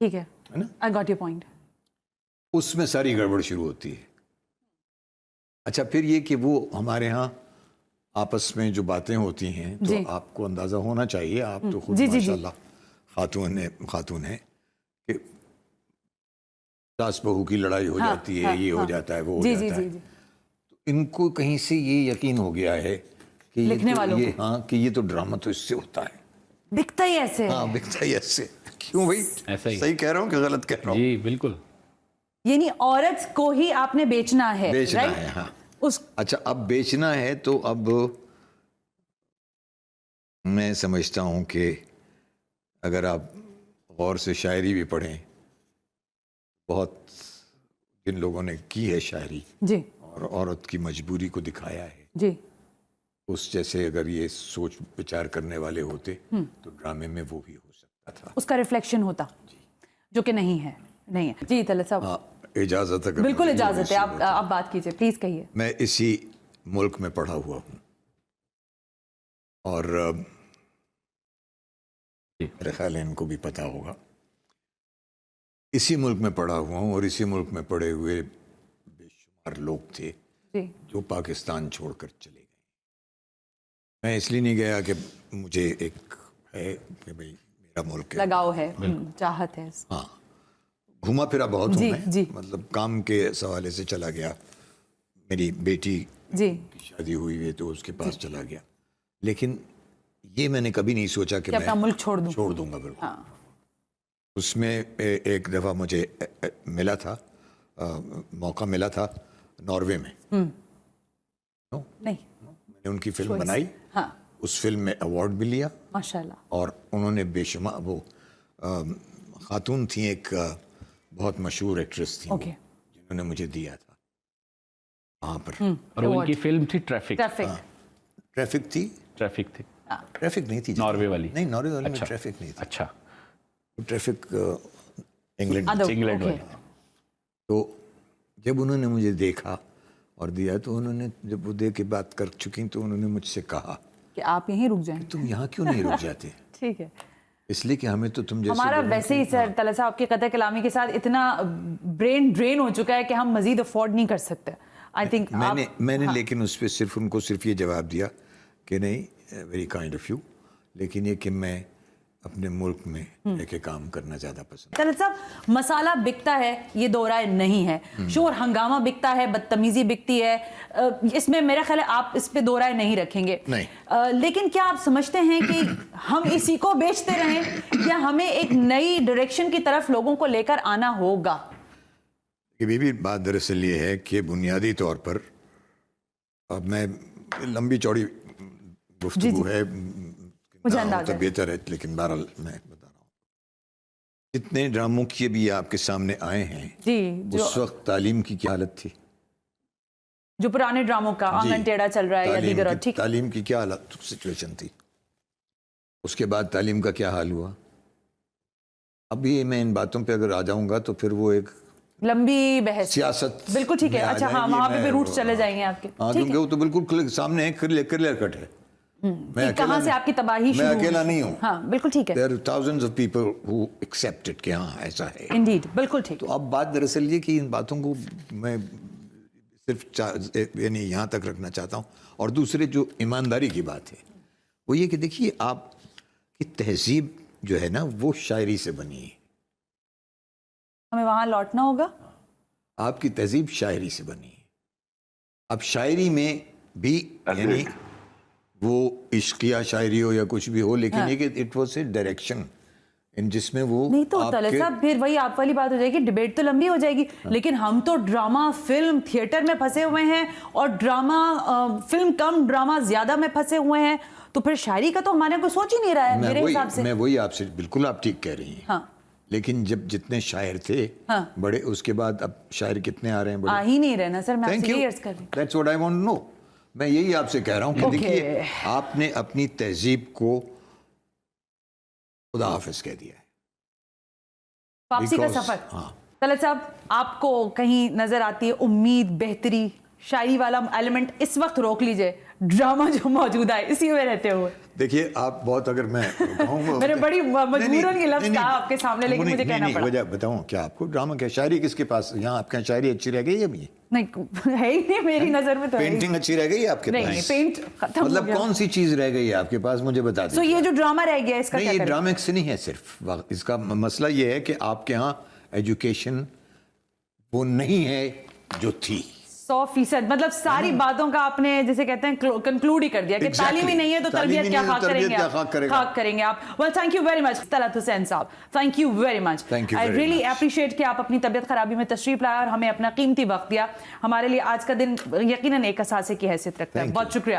ٹھیک ہے, نا, I got your point. اس میں ساری گڑبڑ شروع ہوتی ہے. اچھا پھر یہ کہ وہ ہمارے ہاں آپس میں جو باتیں ہوتی ہیں تو جی. آپ کو اندازہ ہونا چاہیے, آپ تو خود جی, جی, ماشاء جی. اللہ خاتون ہیں کہ ساس بہو کی لڑائی ہو جاتی ہے, یہ ہو جاتا ہے, وہ ہو جی, جاتا جی, ہے. جی, جی. ان کو کہیں سے یہ یقین ہو گیا ہے کہ لکھنے والوں یہ ہاں کہ یہ تو ڈرامہ تو اس سے ہوتا ہے. دکھتا ہی ایسے ہاں بکتا ہی ایسے. کیوں بھائی, ایسا ہی. صحیح کہہ رہا ہوں کہ غلط کہہ رہا ہوں؟ جی بالکل. یعنی عورت کو ہی آپ نے بیچنا ہے, بیچنا right? ہے. ہاں اس اچھا اب بیچنا ہے تو اب میں سمجھتا ہوں کہ اگر آپ غور سے شاعری بھی پڑھیں, بہت جن لوگوں نے کی ہے شاعری جی اور عورت کی مجبوری کو دکھایا ہے, جی اس جیسے اگر یہ سوچ وچار کرنے والے ہوتے تو ڈرامے میں وہ بھی ہو سکتا تھا. اس کا ریفلیکشن ہوتا, جو کہ نہیں ہے. نہیں ہے. جی طلعت صاحب, ہاں اجازت اگر بالکل مجھے اجازت ہے, اسی آپ بات کیجئے پلیز, کہیے. میں اسی ملک میں پڑھا ہوا ہوں اور میرے خیال ہے ان کو بھی پتا ہوگا, اسی ملک میں پڑھا ہوا ہوں اور اسی ملک میں پڑھے ہوئے بے شمار لوگ تھے جی جو پاکستان چھوڑ کر چلے گئے. میں اس لیے نہیں گیا کہ مجھے ایک ہے کہ بھئی میرا ملک ہے, لگاؤ ہے, چاہت ہے. ہاں گھوما پھرا بہت ہوں جی, میں, جی. مطلب کام کے حوالے سے چلا گیا, میری بیٹی جی کی شادی ہوئی ہے تو اس کے پاس چلا گیا, لیکن یہ میں نے کبھی نہیں سوچا کہ اپنا میں ملک چھوڑ دوں گا. بالکل. ہاں. اس میں ایک دفعہ مجھے ملا تھا, موقع ملا تھا ناروے میں. نہیں, میں نے ان کی فلم بنائی, ہاں اس فلم میں ایوارڈ بھی لیا ماشاء اللہ. اور انہوں نے بے شمار وہ خاتون تھیں, ایک بہت مشہور ایکٹریس تھیں, اوکے, جنہوں نے مجھے دیا تھا وہاں پر. اور ان کی فلم تھی ٹریفک. ٹریفک تھی, ٹریفک تھی, ٹریفک نہیں تھی ناروے والی. نہیں, ناروے والی میں ٹریفک نہیں تھی. اچھا, ٹریفک انگلینڈ. انگلینڈ والی. تو جب انہوں نے مجھے دیکھا اور دیا تو انہوں نے جب وہ دے کے بات کر چکی تو انہوں نے مجھ سے کہا کہ آپ یہیں رک جائیں. تم یہاں کیوں نہیں رک جاتے؟ ٹھیک ہے, اس لیے کہ ہمیں تو تم جیسے ہمارا ویسے ہی سر طلعت صاحب کے قطع کلامی کے ساتھ اتنا برین ڈرین ہو چکا ہے کہ ہم مزید افورڈ نہیں کر سکتے. آئی تھنک میں نے لیکن اس پہ صرف ان کو صرف یہ جواب دیا کہ نہیں, ویری کائنڈ آف یو, لیکن یہ کہ میں اپنے ملک میں رہ کے کام کرنا زیادہ پسند. طلعت صاحب مسالہ بکتا ہے, یہ دو رائے نہیں ہے. شور ہنگامہ بکتا ہے, بدتمیزی بکتی ہے, اس میں میرا خیال ہے آپ اس پہ دو رائے نہیں رکھیں گے. لیکن کیا آپ سمجھتے ہیں کہ ہم اسی کو بیچتے رہیں یا ہمیں ایک نئی ڈائریکشن کی طرف لوگوں کو لے کر آنا ہوگا؟ یہ بھی بات دراصل یہ ہے کہ بنیادی طور پر, اب میں لمبی چوڑی گفتگو ہے مجھے اندازہ ہے, بہتر ہے, لیکن بہرحال میں بتا رہا ہوں جتنے ڈراموں کی بھی آپ کے سامنے آئے ہیں جی, اس وقت تعلیم کی کیا حالت تھی؟ جو پرانے ڈراموں کا آنگن ٹیڑھا چل رہا ہے یا دیگر, اور ٹھیک, تعلیم کی کیا حالت سچویشن تھی؟ اس کے بعد تعلیم کا کیا حال ہوا؟ اب یہ میں ان باتوں پہ اگر آ جاؤں گا تو پھر وہ ایک لمبی بحث, سیاست. بالکل ٹھیک ہے. اچھا ہاں, وہاں پہ بھی روٹ چلے جائیں گے آپ کے, کیونکہ وہ تو بالکل سامنے ہے, کلیئر کٹ ہے. کہاں سے آپ کی تباہی شروع, میں اکیلا نہیں ہوں. ہاں بالکل ٹھیک ہے. There are thousands of people who accept it کہ ہاں ایسا ہے. Indeed, بالکل ٹھیک. تو اب بات دراصل یہ کہ ان باتوں کو میں صرف یعنی یہاں تک رکھنا چاہتا ہوں. اور دوسرے جو ایمانداری کی بات ہے وہ یہ کہ دیکھیے آپ کی تہذیب جو ہے نا وہ شاعری سے بنی ہے. ہمیں وہاں لوٹنا ہوگا. آپ کی تہذیب شاعری سے بنی ہے. اب شاعری میں بھی یعنی وہ عشقیہ شاعری ہو یا کچھ بھی ہو, لیکن یہ کہ اٹ واز اے ڈائریکشن جس میں وہ نہیں تو طلعت صاحب پھر وہی آپ والی بات ہو جائے گی, ڈیبیٹ تو لمبی ہو جائے گی, لیکن ہم تو ڈرامہ فلم تھیٹر میں پھنسے ہوئے ہیں اور ڈرامہ فلم کم ڈرامہ زیادہ میں پھنسے ہوئے ہیں, تو پھر شاعری کا تو ہمارے کوئی سوچ ہی نہیں رہا ہے میرے حساب سے. میں وہی آپ سے بالکل آپ ٹھیک کہہ رہی ہیں. ہاں لیکن جب جتنے شاعر تھے بڑے, اس کے بعد اب شاعر کتنے آ رہے ہیں بڑے؟ آ ہی نہیں رہنا سر, میں آپ سے یہ عرض کر رہی ہوں. That's what I want to know. میں یہی آپ سے کہہ رہا ہوں کہ دیکھیے آپ نے اپنی تہذیب کو خدا حافظ کہہ دیا ہے. واپسی کا سفر طلعت صاحب آپ کو کہیں نظر آتی ہے امید, بہتری؟ شاعری والا ایلیمنٹ اس وقت روک لیجئے, ڈرامہ جو موجود ہے اسی میں رہتے ہوئے. دیکھیے آپ بہت, اگر میں کہوں میں نے بڑی مجبوراً یہ لفظ کہا آپ کے سامنے, لیکن مجھے کہنا پڑا. وجہ بتاؤں کیا آپ کو, ڈرامہ کیا, شاعری کس کے پاس, یہاں آپ کے شاعری اچھی رہ گئی ابھی؟ نہیں ہے ہی نہیں میری نظر میں. تو پینٹنگ اچھی رہ گئی آپ کے نہیں, پاس؟ پینٹ ختم ہو مطلب گیا. کون سی چیز رہ گئی ہے آپ کے پاس, مجھے بتا سو دیجیے. یہ جو ڈرامہ رہ گیا اس کا نہیں, کیا یہ کریں؟ ڈرامے سے نہیں ہے صرف, اس کا مسئلہ یہ ہے کہ آپ کے ہاں ایجوکیشن وہ نہیں ہے جو تھی. 100%, مطلب ساری باتوں کا آپ نے جسے کہتے ہیں کنکلوڈ ہی کر دیا کہ تعلیم ہی نہیں ہے تو تربیت کیا خاک کریں گے آپ, خاک کریں گے آپ. Well thank you very much Talat Hussain صاحب, thank you very much. I really appreciate کہ آپ اپنی طبیعت خرابی میں تشریف لائے اور ہمیں اپنا قیمتی وقت دیا. ہمارے لیے آج کا دن یقیناً ایک اثاثے کی حیثیت رکھتا ہے. بہت شکریہ.